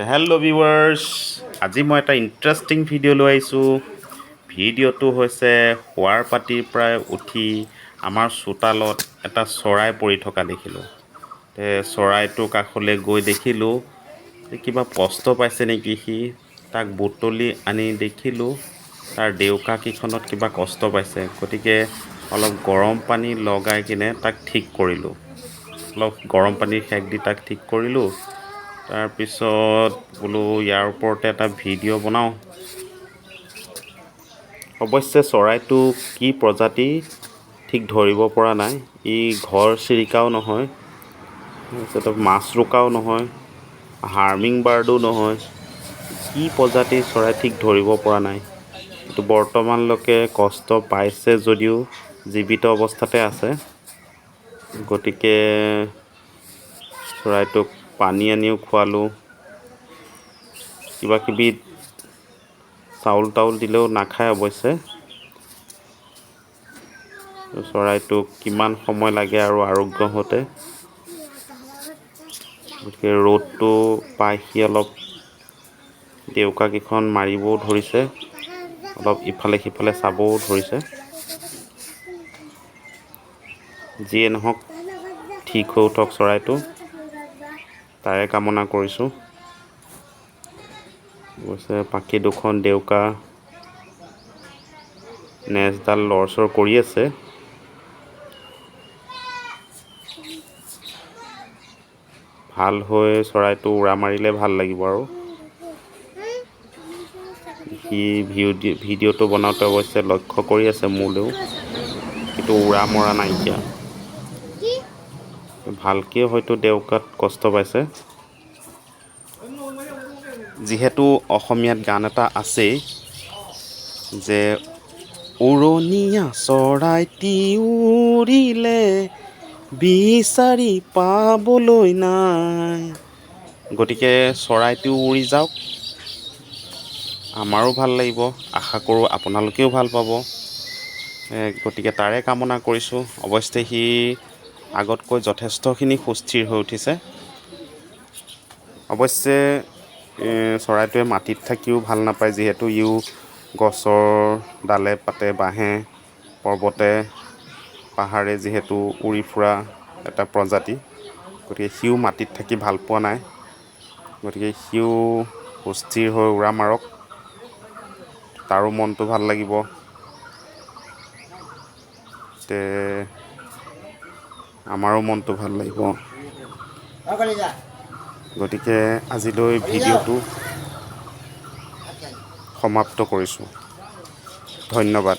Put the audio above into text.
Hello' viewers, আজি মই এটা ইণ্টাৰেষ্টিং ভিডিঅ' লৈ আহিছোঁ। ভিডিঅ'টো হৈছে শুৱাৰ পাটিৰ পৰা উঠি আমাৰ চোতালত এটা চৰাই পৰি থকা দেখিলোঁ। চৰাইটোৰ কাষলৈ গৈ দেখিলোঁ কিবা কষ্ট পাইছে নেকি সি। তাক বুটলি আনি দেখিলোঁ তাৰ ডেউকাকেইখনত কিবা কষ্ট পাইছে, গতিকে অলপ গৰম পানী লগাই কিনে তাক ঠিক কৰিলোঁ। অলপ গৰম পানীৰ সেক দি তাক ঠিক কৰিলোঁ। তাৰপিছত বোলো ইয়াৰ ওপৰতে এটা ভিডিঅ' বনাওঁ। অৱশ্যে চৰাইটো কি প্ৰজাতি ঠিক ধৰিব পৰা নাই। ই ঘৰচিৰিকাও নহয়, মাছৰোকাও নহয়, হাৰ্মিং বাৰ্ডো নহয়। কি প্ৰজাতিৰ চৰাই ঠিক ধৰিব পৰা নাই। কিন্তু বৰ্তমানলৈকে কষ্ট পাইছে যদিও জীৱিত অৱস্থাতে আছে। গতিকে চৰাইটোক পানী আনিও খোৱালোঁ। কিবা কিবি চাউল তাউল দিলেও নাখায় অৱশ্যে। চৰাইটোক কিমান সময় লাগে আৰু আৰোগ্য হওঁতে, গতিকে ৰ'দটো পাই সি অলপ ডেউকাকেইখন মাৰিবও ধৰিছে, অলপ ইফালে সিফালে চাবও ধৰিছে। যিয়ে নহওক ঠিক হৈ উঠক চৰাইটো, তাৰে কামনা কৰিছোঁ। অৱশ্যে পাখি দুখন ডেউকা নেজডাল লৰচৰ কৰি আছে। ভাল হৈ চৰাইটো উৰা মাৰিলে ভাল লাগিব আৰু। সি ভিডিঅ'টো বনাওঁতে অৱশ্যে লক্ষ্য কৰি আছে মোলৈও, কিন্তু উৰা মৰা নাইকিয়া। ভালকৈ হয়তো ডেউকাত কষ্ট পাইছে। যিহেতু অসমীয়াত গান এটা আছেই যে উৰণীয়া চৰাইটি উৰিলে বিচাৰি পাবলৈ নাই। গতিকে চৰাইটো উৰি যাওক, আমাৰো ভাল লাগিব। আশা কৰোঁ আপোনালোকেও ভাল পাব। গতিকে তাৰে কামনা কৰিছোঁ। অৱশ্যে সি আগতকৈ যথেষ্টখিনি সুস্থিৰ হৈ উঠিছে। অৱশ্যে চৰাইটোৱে মাটিত থাকিও ভাল নাপায়, যিহেতু ইও গছৰ ডালে পাতে বাঁহে পৰ্বতে পাহাৰে যিহেতু উৰি ফুৰা এটা প্ৰজাতি, গতিকে সিও মাটিত থাকি ভাল পোৱা নাই। গতিকে সিও সুস্থিৰ হৈ উৰা মাৰক, তাৰো মনটো ভাল লাগিব। আমাৰো মনটো ভাল লাগিব। গতিকে আজিলৈ ভিডিঅ'টো সমাপ্ত কৰিছোঁ। ধন্যবাদ।